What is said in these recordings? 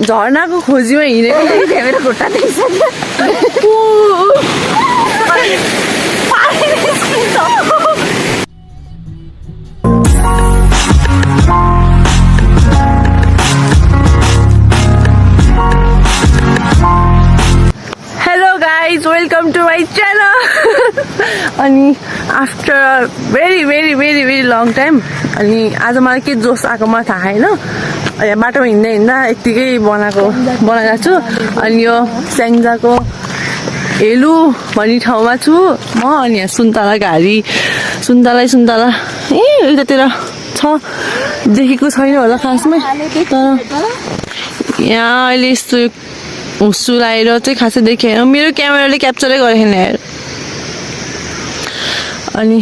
झर्नाको खोजीमा हिँडेको मेरो खुट्टा देखिसक्यो hello guys welcome to my channel अनि after very very very very long time अनि आज मलाई के जोस आएको मलाई थाहा छैन यहाँ बाटोमा हिँड्दा हिँड्दा यत्तिकै बनाइरहेको छु अनि यो स्याङ्जाको हेलु भन्ने ठाउँमा छु म अनि यहाँ सुन्तला घारी सुन्तला ए यतातिर छ देखेको छैन होला खासमा तर यहाँ अहिले यस्तो हुस्सु लगाएर चाहिँ खासै देखेन मेरो क्यामेराले क्याप्चरै गरेन यार अनि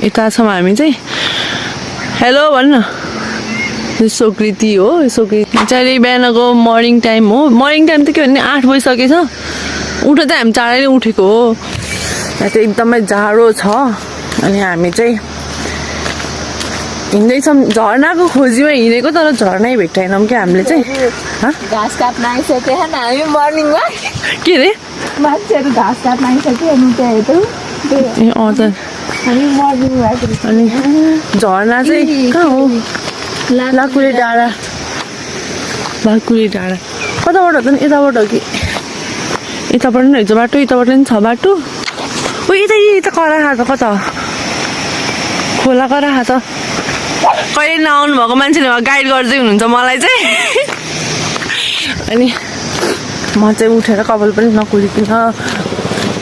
यता छौँ हामी चाहिँ हेलो भन्न सोकृति हो सोकृति चाहिँ बिहानको मर्निङ टाइम हो मर्निङ टाइम त के भन्ने 8 बजिसकेछ उठ्दा चाहिँ हामी चाँडै नै उठेको हो यहाँ चाहिँ एकदमै जाडो छ अनि हामी चाहिँ हिँड्दैछौँ झर्नाको खोजीमा हिँडेको तर झर्नै भेट्दैनौँ क्या हामीले चाहिँ घाँस काट्न आइसक्यो हामी मर्निङमा के अरे मान्छेहरू घाँस काट्न आइसक्यो अनि त्यहाँ ए हजुर हामी मर्निङमा अनि झर्ना चाहिँ कहाँ हो लाकुले डाँडा कताबाट हो त नि यताबाट हो कि यताबाट नि रहेछ बाटो यताबाट नि छ बाटो ओ यता करा खा त कता खोला करा खा त कहिले नआउनु भएको मान्छेले गाइड गर्दै हुनुहुन्छ मलाई चाहिँ अनि म चाहिँ उठेर कपाल पनि नकुलिकन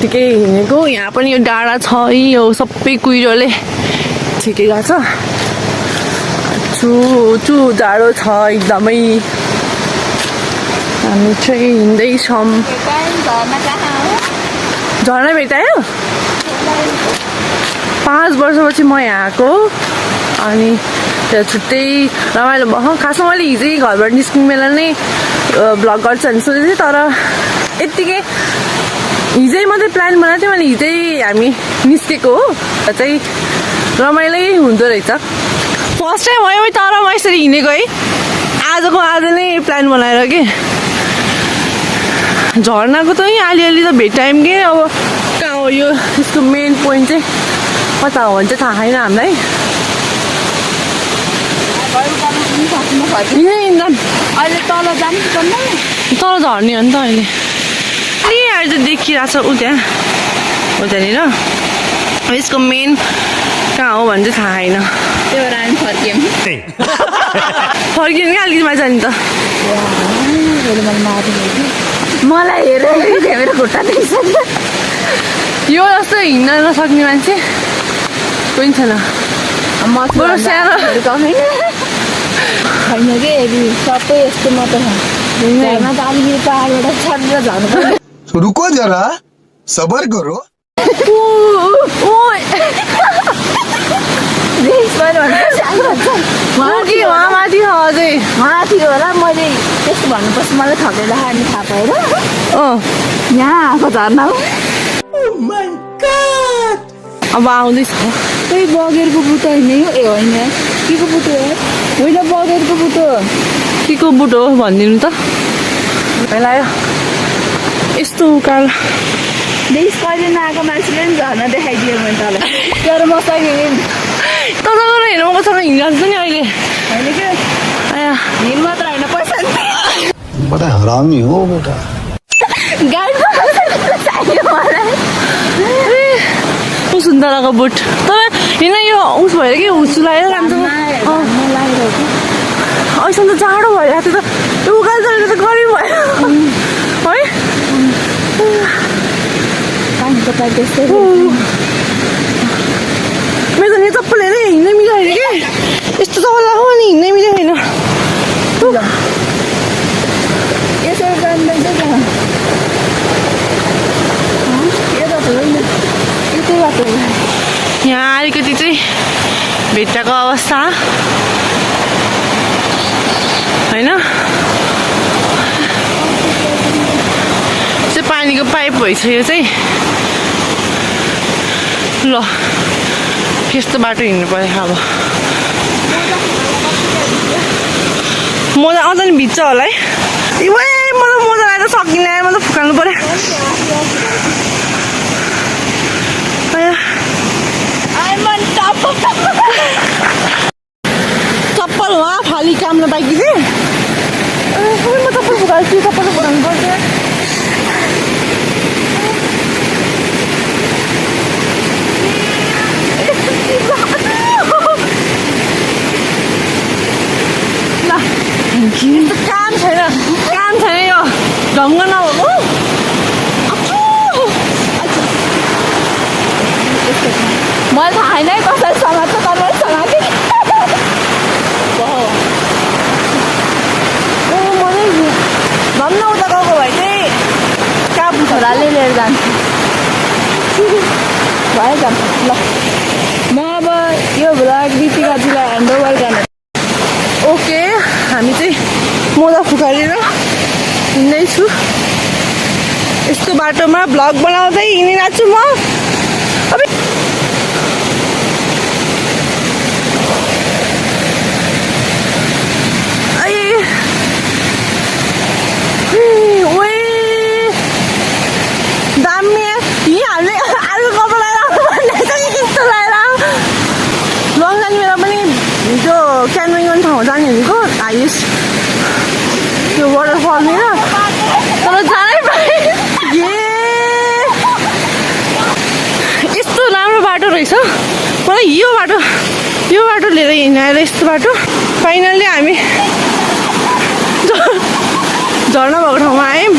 ठिकै हिँडेको यहाँ पनि यो डाँडा छ यो सबै कुहिरोले छेकेको छ छु जाडो छ एकदमै हामी चाहिँ हिँड्दैछौँ झर्ना भेटायो 5 वर्षपछि म यहाँ आएको अनि त्यो छुट्टै रमाइलो भयो खासमा मैले हिजै घरबाट निस्किने बेला नै भ्लग गर्छ भने सोचेको थिएँ तर यत्तिकै हिजै मात्रै प्लान बनाएको थिएँ मैले हिजै हामी निस्केको हो चाहिँ रमाइलै हुँदो रहेछ फर्स्ट टाइम भयो तर म यसरी हिँडेको है आज नै प्लान बनाएर के झर्नाको त अलिअलि त भेटायौँ कि अब कहाँ हो यो यसको मेन पोइन्ट चाहिँ कता हो भने चाहिँ थाहा छैन हामीलाई अहिले तल जानु पर्ने तल झर्ने हो नि त अहिले अहिले चाहिँ देखिरहेको छ ऊ त्यहाँ हो त्यहाँनिर यसको मेन कहाँ हो भने चाहिँ थाहा छैन त्यही भएर हामी फर्कियौँ कि अलिकति मान्छे नि त मलाई हेरेर मेरो खुट्टा देखिसक्यो यो जस्तो हिँड्न नसक्ने मान्छे कोही छैन बरु सानो छैन कि सबै यस्तो मात्र छ घरमा त अलिकति पाहाडबाट छरेर झर्नु पर्छ रुको जरा सबर करो माथि माथि होला मैले त्यस्तो भन्नुपर्छ मलाई थपेर खाने थाहा पाएर यहाँ आएको झर्ना हो अब आउँदैछ त्यही बगेरको बुटो होइन यो ए होइन के को बुटो हो होइन बगेरको बुटो के को बुटो हो भनिदिनु त लगायो यस्तो उकालो देश कहिले नआएको मान्छेले पनि झर्ना देखाइदियो मैले तँलाई तर मसँग तपाईँको हेर्नु मसँग हिँडिरहेको छ नि अहिले होइन कि हिँड मात्र होइन पैसा बड़ा हरामी हो बेटा गाडीमा चाहियो मलाई सुन्तलाको बुट तर होइन यो उस भएर कि हुस्सु लगाएर राम्रो अहिलेसम्म त जाडो भइरहेको थियो त उकालो चलेको त गरी भयो है पानीको पाइप त्यस्तै मेरो त यो चप्पल हेरेर हिँड्नै मिलेन कि यस्तो चप्पल लगाऊ अनि हिँड्नै मिलेन यसो जान्दैछ त यतै बाटो यहाँ अलिकति चाहिँ भित्रको अवस्था होइन चाहिँ पानीको पाइप भइसक्यो चाहिँ ल यस्तो बाटो हिँड्नु पर्यो अब म त अझ नि भिज्छ होला है मलाई मोजा लगाएर सकिने मतलब फुकाल्नु पर्यो चप्पल वहाँ खाली काम नपाइकी चाहिँ म चप्पल फुकाल्छु चप्पल फुकाउनु पर्छ काम छैन यो ढङ्ग नभएको मलाई थाहा छैन है कसरी समात्छ तपाईँ समाते भन्न उता गएको भए चाहिँ कहाँ छोराले लिएर जान्छ भयो जान्छ ल म अब यो भ्लग दिपिकाजीलाई ह्यान्डओभर गर्ने ओके हामी चाहिँ मोजा फुकालेर हिँड्दैछु यस्तो बाटोमा भ्लग बनाउँदै हिँडिरहेको छु म अब दामी यहीँ हामीले अर्को कपडा लगाएर भन्ने चाहिँ यस्तो लगाएर लङ जानेर पनि जो क्यानोइङ गर्ने ठाउँ जाने भनेको हाइएस्ट त्यो वाटरफलतिर तर जानै पाएँ यस्तो राम्रो बाटो रहेछ मलाई यो बाटो लिएर हिँडाएर यस्तो बाटो फाइनल्ली हामी झर्ना भएको ठाउँमा आयौँ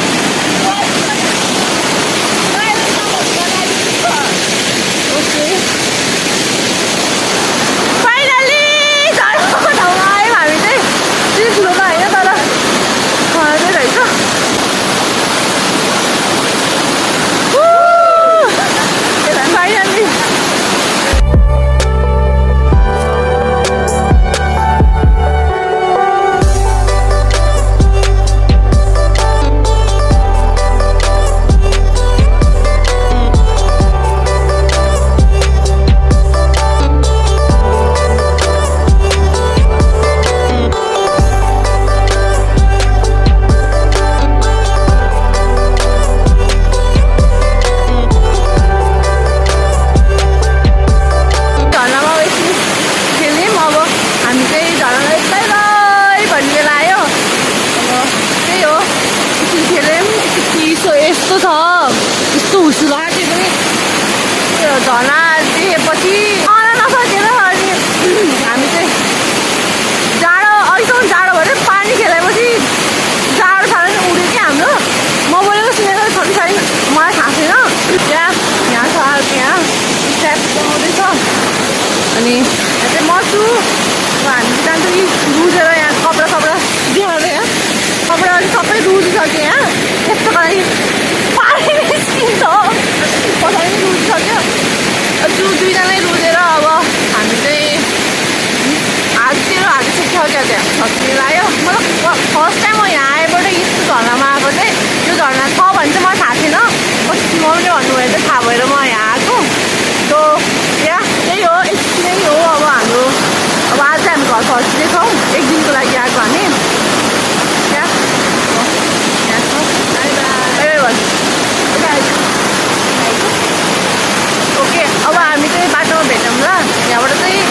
यस्तो छ यस्तो हुसु लाग्यो पनि त्यो झर्ना देखेपछि नसकेर अनि हामी चाहिँ जाडो अहिलेसम्म जाडो भएर पानी खेलाएपछि जाडो साह्रो नै उड्यो कि हाम्रो म बोलेको सुनेको छ कि छैन मलाई थाहा छैन यहाँ छ त्यहाँ स्ट्याप बनाउँदैछ अनि यहाँ चाहिँ म छु हामी जान्छौँ कि रुजेर यहाँ कपडा देखाएर यहाँ कपडा अलिक सबै रुजिसक्यो यहाँ यस्तो लागि पानी निस्किन्छ पछाडि रुजिसक्यो दुईजनै रुजेर अब हामी चाहिँ हाततिर हालिसक्यो क्या त्यहाँ छत्ती लाग्यो मतलब फर्स्ट टाइम म यहाँ आएबाट यस्तो झर्नामा आएको चाहिँ यो झर्ना छ भने चाहिँ मलाई थाहा थिएन पछि मम्मीले भन्नुभयो चाहिँ थाहा भएर म यहाँ आएको सो या त्यही हो एक्सपिरियन्स हो अब हाम्रो अब आज चाहिँ हामी घर फर्किँदैछौँ एक दिनको लागि आएको हामी ओके अब हामी चाहिँ बाटोमा भेटौँ ल यहाँबाट चाहिँ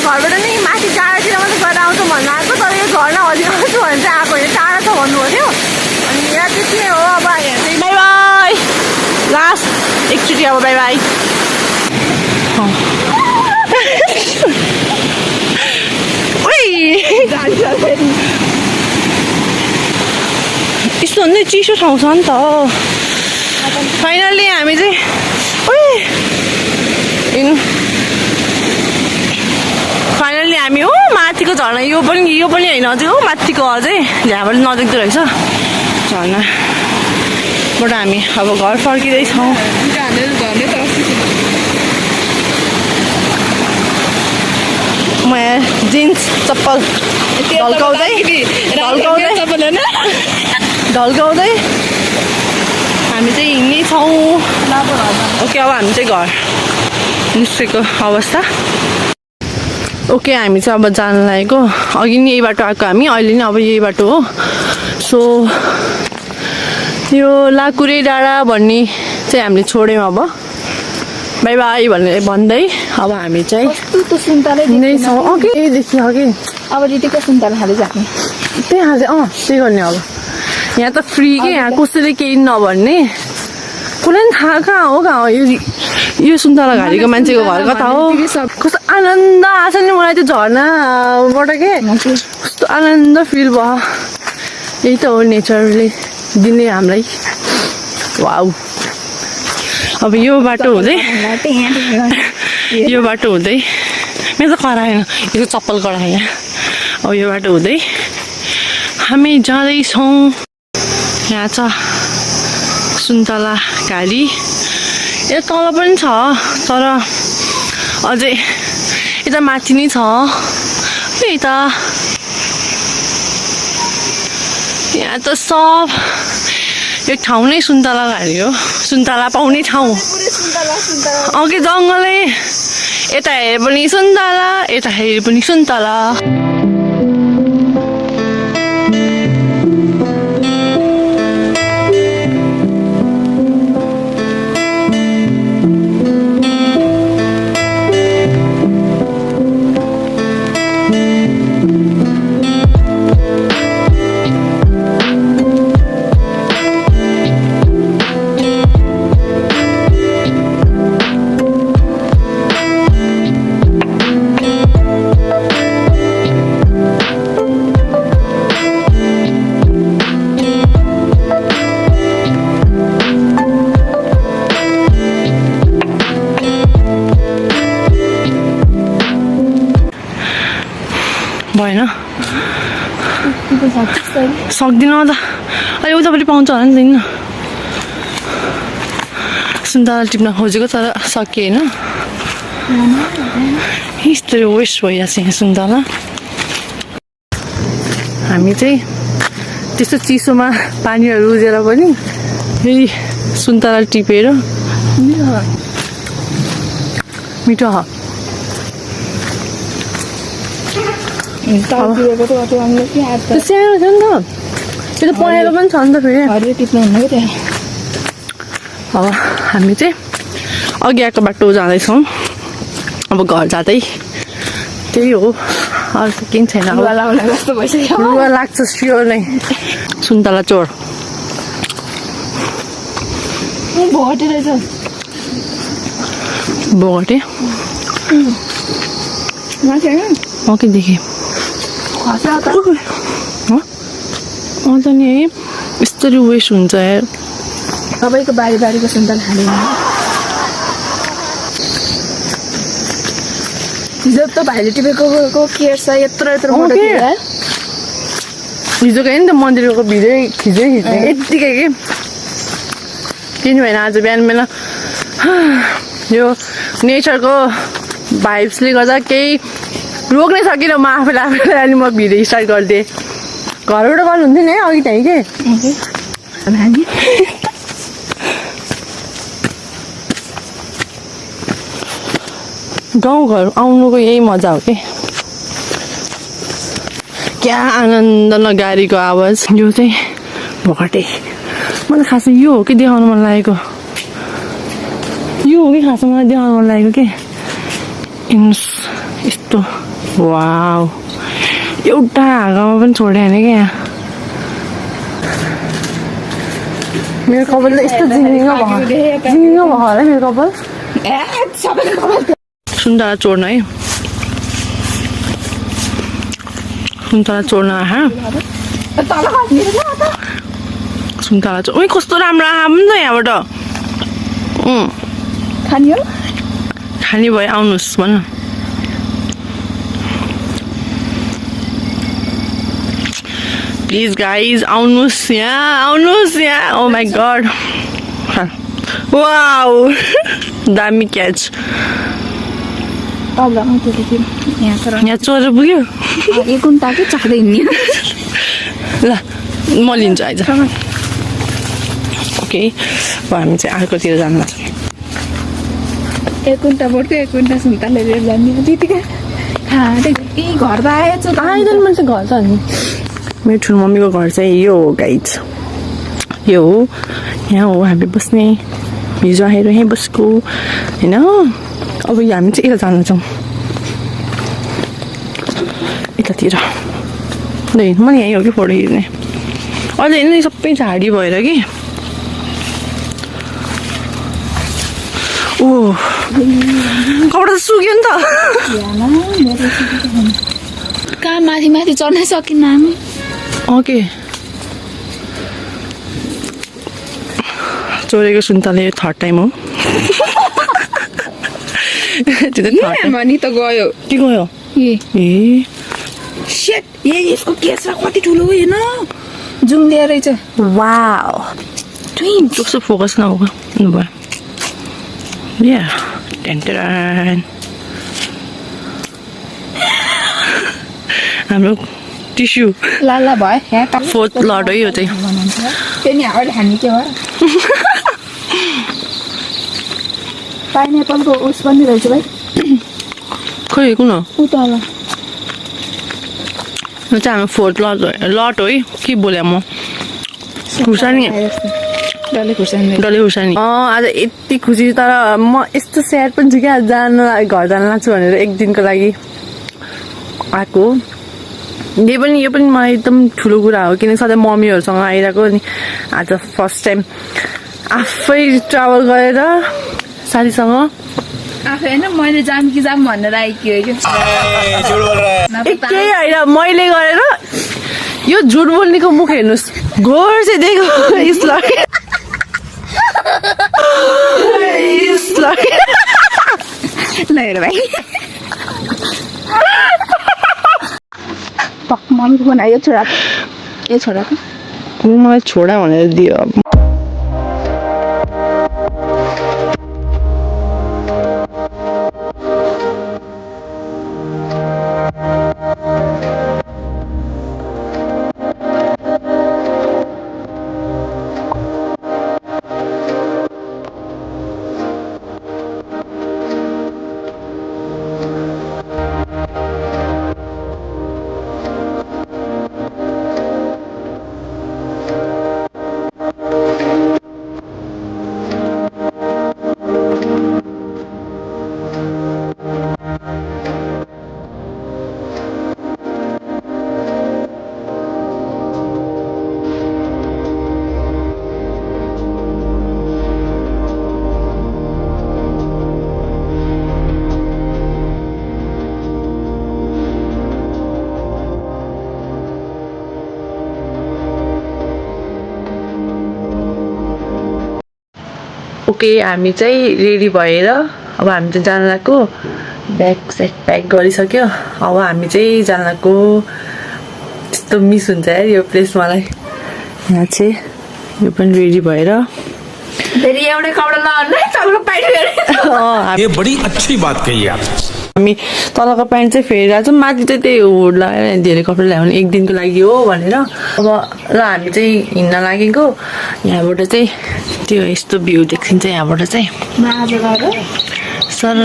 घरबाट नि माथि टाढातिर मात्रै गएर आउँछौँ भन्नु आएको तर यो झर्ना हजिर आउँछु भने चाहिँ आएको यहाँ टाढा छ भन्नुभयो थियो अनि यहाँ त्यति नै हो अब यहाँ चाहिँ बाई बाई लास्ट एकचोटि अब बाई बाई यस्तो भन्दै चिसो ठाउँ छ नि त फाइनल्ली हामी चाहिँ फाइनल्ली हामी हो माथिको झर्ना यो पनि होइन अझै हो माथिको अझै यहाँबाट नजिक रहेछ झर्नाबाट हामी अब घर फर्किँदैछौँ म यहाँ जिन्स चप्पल ढल्काउँदै हामी चाहिँ हिँड्नेछौँ ओके अब हामी चाहिँ घर निस्केको अवस्था ओके हामी चाहिँ अब जान लागेको अघि नि यही बाटो आएको हामी अहिले नि अब यही बाटो हो सो यो लाकुरे डाँडा भन्ने चाहिँ हामीले छोड्यौँ अब बाई बाई भनेर भन्दै अब हामी चाहिँ कस्तो सुन्तला नै छौँ अघि यहीदेखि अघि अब दिदीको सुन्तला खाँदै जाने त्यही खाँदै त्यही गर्ने अब यहाँ त फ्री के यहाँ कसैले केही नभन्ने कसलाई पनि थाहा कहाँ हो यो सुन्तला घारीको मान्छेको घर कता हो कस्तो आनन्द आएको छ नि मलाई त्यो झर्नाबाट के कस्तो आनन्द फिल भयो यही त हो नेचरले दिने हामीलाई वाउ अब यो बाटो हुँदै यो बाटो हुँदै मेरो त कराएन यो चप्पल कराएँ यहाँ अब यो बाटो हुँदै हामी जाँदैछौँ यहाँ छ सुन्तला घारी यो तल पनि छ तर अझै यता माथि नै छ यता यहाँ त सब यो ठाउँ नै सुन्तला घारी हो सुन्तला पाउने ठाउँ अघि जङ्गलै यता हेरे पनि सुन्तला यता हेरे पनि सुन्तला भएन सक्दिनँ त अहिले उतापट्टि पाउँछ होला नि छैन सुन्तला टिप्न खोजेको तर सकिएन यस्तो वेस्ट भइरहेको छ यहाँ सुन्तला हामी चाहिँ त्यस्तो चिसोमा पानीहरू उजेर पनि यही सुन्तला टिपेर मिठो हो सानो छ नि त त्यो त पहेँलो पनि छ नि त फेरि टिप्नु हुन्न क्या अब हामी चाहिँ अघि आएको बाटो जाँदैछौँ अब घर जाँदै त्यही हो अर्को केही छैन जस्तो भइसक्यो रुवा लाग्छ स्योर नै सुन्तला चोर भोटे रहेछ बोगटे ओके देखेँ अन्त नि है यस्तरी वेस्ट हुन्छ यार सबैको बारी बारीको सुन्तला खाँदैन हिजो त भाइले टिपेको केयर छ यत्रो यत्रो मोटो थियो यार हिजो गयो नि त मन्दिरको भिडियो खिच्दै यत्तिकै के किन भएन आज बिहान बेला यो नेचरको भाइब्सले गर्दा केही रोक्नै सकिनँ म आफैलाई अनि म भिडियो स्टार्ट गरिदिएँ घरबाट गर्नुहुन्थ्यो नि है अघि त्यहीँ के गाउँघर आउनुको यही मजा हो कि क्या आनन्द न गाडीको आवाज यो चाहिँ भोकटे मलाई खासमा यो हो कि देखाउनु मन लागेको यो हो कि खासमा मलाई देखाउनु मन लागेको के यस्तो वाउ एउटा हाँगामा पनि छोडे होइन क्या यहाँ मेरो कपाल त यस्तो जिङ्गिङ भयो होला मेरो कपाल सुन्तला चोर्न है सुन्तला चोर्न आहा सुन्तला चोर कस्तो राम्रो आहा पनि त यहाँबाट खाने हो खाने भयो आउनुहोस् भन प्लिज गाइज आउनुहोस् यहाँ ओ माई गड वाउ दामी क्याच यहाँ चोर पुग्यो एक घन्टा के चाख्दै हिँड्ने ल म लिन्छु आइज ओके अब हामी चाहिँ अर्कोतिर जानु लाग्छ एक घन्टा बोटको एक घन्टा सुन्तला लिएर जाने दिदीका घर त आएछ त आइरहनु मान्छे घर छ नि मेरो ठुलो मम्मीको घर चाहिँ यो हो गाइज यो हो यहाँ हो हामी बस्ने हिजो आएर यहीँ बसेको होइन अब हामी चाहिँ यता जान्छौँ यतातिर मैले यहीँ हो कि फोटो हेर्ने अहिले यिनीहरू सबै झाडी भएर कि ओ कपडा त सुक्यो नि त कहाँ माथि माथि चढ्नै सकिन्न हामी ओके चोरेको सुन्तले थर्ड टाइम हो त्यो त थर्ड टाइम भनी त गयो के गयो ए ए सेट यसको केस कति ठुलो हो हेर्न जुम लिएर रहेछ वाउ ट्विन्स कस्तो फोकस नभएको भयो या टेन्टेन हाम्रो टिस्यु लाला भयो यहाँ फोर्थ लड हो यो चाहिँ त्यो नि अहिले खाने के भयो पाइनएप्पलको उस पनि रहेछ भाइ खोइ कुन हो उ तल यो चाहिँ हाम्रो फोर्थ लट हो है के बोले म खुर्सानी डल्ले खुर्सानी डल्ले खुर्सानी आज यति खुसी तर म यस्तो स्याड पनि छु क्या घर जान लाग्छु भनेर एक दिनको लागि आएको यो पनि मलाई एकदम ठुलो कुरा हो किनकि सधैँ मम्मीहरूसँग आइरहेको नि आज फर्स्ट टाइम आफै ट्राभल गरेर साथीसँग आफै होइन मैले जाम कि जाम भनेर आइक्यो केही होइन मैले गरेर यो झुट बोल्नेको मुख हेर्नुहोस् घोर चाहिँ दिएको ल हेर भाइ मम्मीको फोन आयो छोराको मलाई छोडा भनेर दियो अब ओके हामी चाहिँ रेडी भएर अब हामी चाहिँ जान लागेको ब्याग सेट प्याक गरिसक्यो अब हामी चाहिँ जान लागेको यस्तो मिस हुन्छ यार यो प्लेस मलाई यहाँ चाहिँ यो पनि रेडी भएर फेरि एउटै कपडा लगाउनु है तलको प्यान्ट ये बड़ी अच्छी बात कही आप हामी तलको प्यान्ट चाहिँ फेरिरहेको छौँ माथि चाहिँ त्यही हुड लगाएर धेरै कपडा ल्यायो भने एक दिनको लागि हो भनेर अब ल हामी चाहिँ हिँड्न लागेको यहाँबाट चाहिँ त्यो यस्तो भ्यू देखिन्छ यहाँबाट चाहिँ सर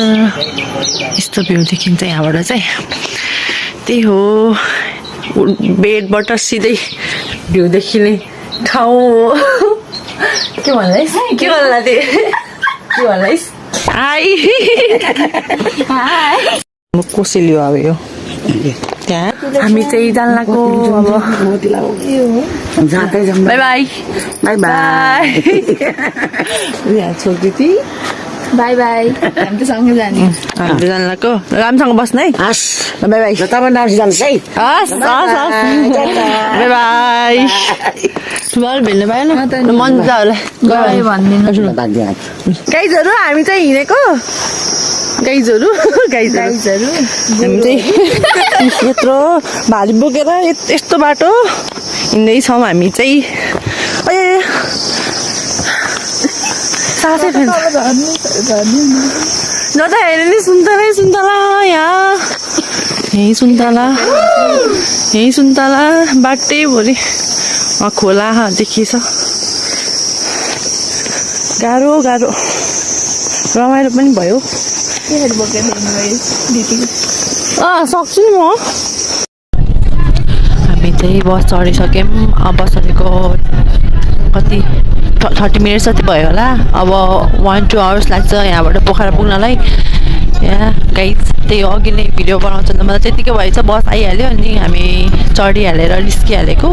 यस्तो भ्यू देखिन्छ यहाँबाट चाहिँ त्यही हो बेडबाट सिधै भ्यू देखिने ठाउँ हो के भन्दैछ के भन्ला के भन्दैछ हाई म कोसेली अब यो त्यहाँ हामी चाहिँ जान लागेको अब बाई बाई बाई बाई यहाँ छोरी बाई बाई हामी त सँगै जाने हामी जान लागेको राम्रोसँग बस्नु है हस् बाई बाई तपाईँ नार्सी जानुहोस् है हस् बाई बाई ठुलो भेट्नु पाएन मजा होला गयो भनिदिनु गाइजहरू हामी चाहिँ हिँडेको गाइजहरू हामी चाहिँ यत्रो भारी बोकेर यस्तो बाटो हिँड्दैछौँ हामी चाहिँ सासै फेर्छ न त हेरे नि सुन्तला यहाँ यही सुन्तला बाटैभरि खोला देखिएछ गाह्रो रमाइलो पनि भयो बोकेर हिँड्नु भयो सक्छु नि म हामी चाहिँ बस चढिसक्यौँ बस चढेको कति 30 मिनट जति भयो होला अब 1-2 आवर्स लाग्छ यहाँबाट पोखरा पुग्नलाई यहाँ गाइज त्यही हो अघि नै भिडियो बनाउँछ त मलाई त्यतिकै भएछ बस आइहाल्यो अनि हामी चढिहालेर निस्किहालेको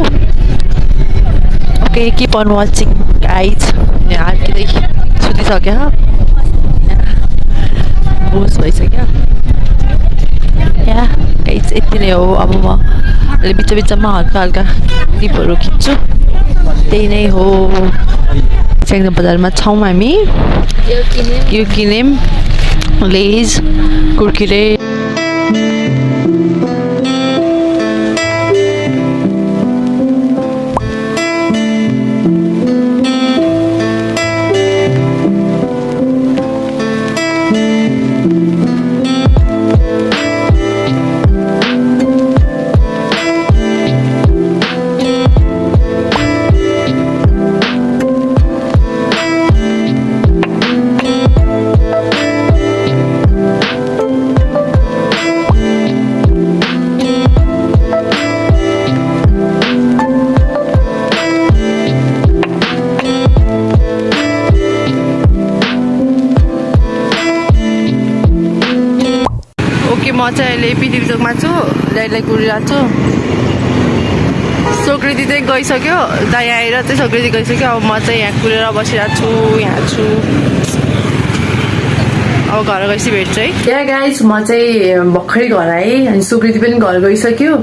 okay keep on watching guys यहाँ आर्किँदै सुतिसक्यो बोस भइसक्यो यहाँ गाइज यति नै हो अब म अहिले बिच बिचमा हल्का हल्का क्लिपहरू खिच्छु त्यही नै हो स्याङ्जा बजारमा छौँ हामी यो किन्यौँ लेज कुर्कुरे म चाहिँ अहिले पृथ्वी चोकमा छु ल्याइलाई कुरिरहेको छु सोकृति चाहिँ गइसक्यो दाइ आएर चाहिँ सोकृति गइसक्यो अब म चाहिँ यहाँ कुरेर बसिरहेको छु यहाँ छु अब घर गएपछि भेट्छु है या गाइस म चाहिँ भर्खरै घर आएँ अनि सोकृति पनि घर गइसक्यो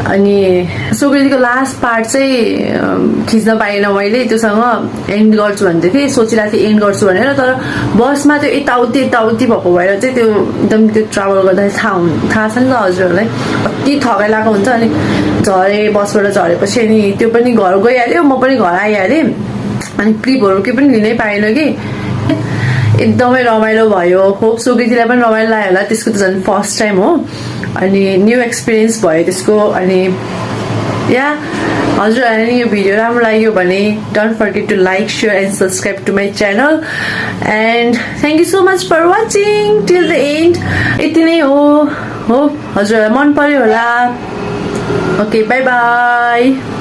अनि सोकृतिको लास्ट पार्ट चाहिँ खिच्न पाइनँ मैले त्योसँग एन्ड गर्छु भन्दै थिएँ सोचिरहेको थिएँ एन्ड गर्छु भनेर तर बसमा त्यो यताउति भएको भएर चाहिँ त्यो एकदम त्यो ट्राभल गर्दा थाहा छ नि त हजुरहरूलाई कति थकाइ लागेको हुन्छ अनि झरेँ बसबाट झरेपछि अनि त्यो पनि घर गइहाल्यो म पनि घर आइहालेँ अनि क्लिपहरू केही पनि लिनै पाएन कि एकदमै रमाइलो भयो होप सोकृतिलाई पनि रमाइलो लाग्यो होला त्यसको त झन् फर्स्ट टाइम हो अनि न्यू एक्सपिरियन्स भयो त्यसको अनि या हजुरहरूलाई यो भिडियो राम्रो लाग्यो भने don't forget to like share and subscribe to my channel and thank you so much for watching till the end यति नै हो हजुरहरूलाई मन पर्यो होला ओके बाई बाई